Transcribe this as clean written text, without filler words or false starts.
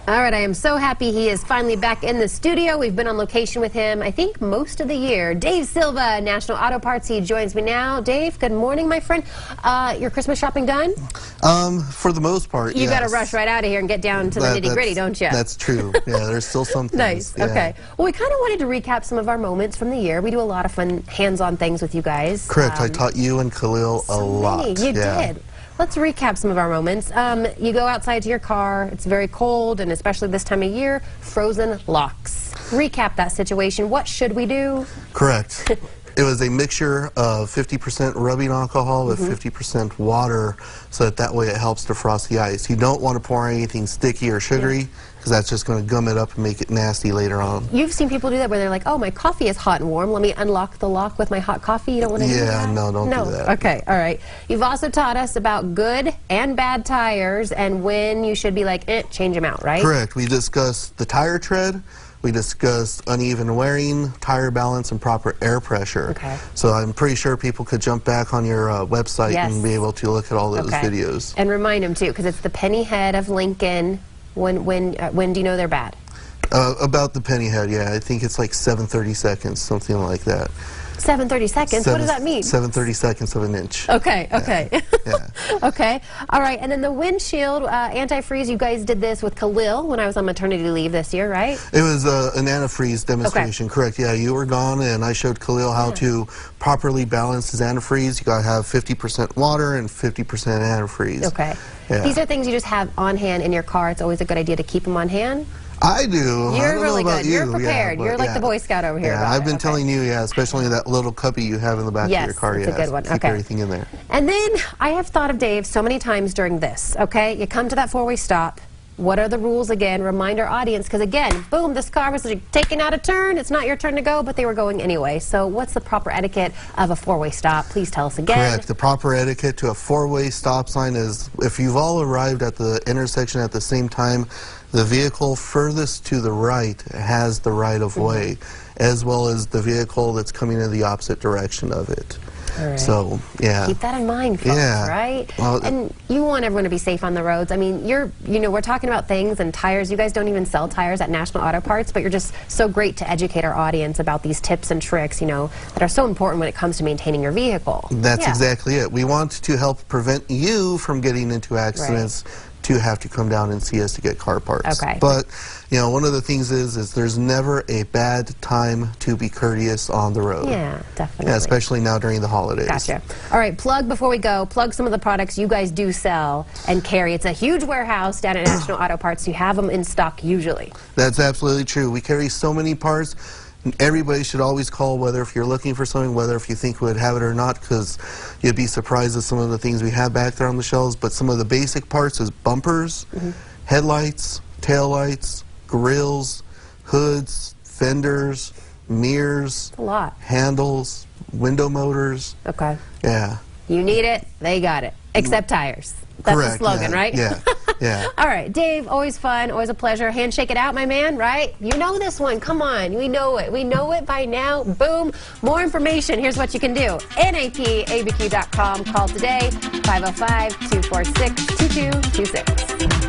All right, I am so happy he is finally back in the studio. We've been on location with him, I think, most of the year. Dave Silva, National Auto Parts. He joins me now. Dave, good morning, my friend. Your Christmas shopping done? For the most part, You yes. got to rush right out of here and get down to the nitty-gritty, don't you? That's true. Yeah, there's still some things. Nice. Yeah. Okay. Well, we kind of wanted to recap some of our moments from the year. We do a lot of fun hands-on things with you guys. Correct. I taught you and Khalil a lot. You did. Let's recap some of our moments. You go outside to your car, it's very cold, and especially this time of year, frozen locks. Recap that situation. What should we do? Correct. It was a mixture of 50% rubbing alcohol with 50% water, so that way it helps defrost the ice. You don't want to pour anything sticky or sugary, because that's just going to gum it up and make it nasty later on. You've seen people do that where they're like, oh, my coffee is hot and warm. Let me unlock the lock with my hot coffee. You don't want to do that? Yeah, no, don't do that. Okay, all right. You've also taught us about good and bad tires and when you should be like, change them out, right? Correct. We discussed the tire tread. We discussed uneven wearing, tire balance, and proper air pressure. Okay. So I'm pretty sure people could jump back on your website and be able to look at all those videos. And remind them, too, because it's the penny head of Lincoln. When do you know they're bad? About the penny head, yeah. I think it's like 7/30 seconds, something like that. 7/30 seconds? What does that mean? 7/30 seconds of an inch. Okay, okay. Yeah. Okay, all right. And then the windshield antifreeze, you guys did this with Khalil when I was on maternity leave this year, right? It was an antifreeze demonstration, correct. Yeah, you were gone, and I showed Khalil how to properly balance his antifreeze. You got to have 50% water and 50% antifreeze. Okay. Yeah. These are things you just have on hand in your car. It's always a good idea to keep them on hand. I do. You're really good. You're You. prepared. Yeah, You're like the Boy Scout over here. Yeah, I've been telling you, especially that little cubby you have in the back of your car. Yes, it's a good one. Keep everything in there. And then I have thought of Dave so many times during this, okay? You come to that four-way stop. What are the rules again? Remind our audience, because again, boom, this car was taking out a turn. It's not your turn to go, but they were going anyway. So what's the proper etiquette of a four-way stop? Please tell us again. Correct. The proper etiquette to a four-way stop sign is if you've all arrived at the intersection at the same time, the vehicle furthest to the right has the right-of-way, as well as the vehicle that's coming in the opposite direction of it. All right. So, yeah. Keep that in mind, folks, right? Well, and you want everyone to be safe on the roads. I mean, we're talking about things and tires. You guys don't even sell tires at National Auto Parts, but you're just so great to educate our audience about these tips and tricks, that are so important when it comes to maintaining your vehicle. That's exactly it. We want to help prevent you from getting into accidents. To have to come down and see us to get car parts. Okay. But, one of the things is there's never a bad time to be courteous on the road. Yeah, definitely. Yeah, especially now during the holidays. Gotcha. All right, before we go, plug some of the products you guys do sell and carry. It's a huge warehouse down at National Auto Parts. You have them in stock usually. That's absolutely true. We carry so many parts. Everybody should always call, whether if you're looking for something, whether if you think we would have it or not, because you'd be surprised at some of the things we have back there on the shelves. But some of the basic parts is bumpers, headlights, taillights, grills, hoods, fenders, mirrors, a lot. Handles, window motors. Okay. Yeah. You need it, they got it. Except tires. That's the slogan, right? Yeah. Yeah. All right, Dave, always fun, always a pleasure. Handshake it out, my man, right? You know this one. Come on. We know it. We know it by now. Boom. More information. Here's what you can do. NAPABQ.com. Call today, 505-246-2226.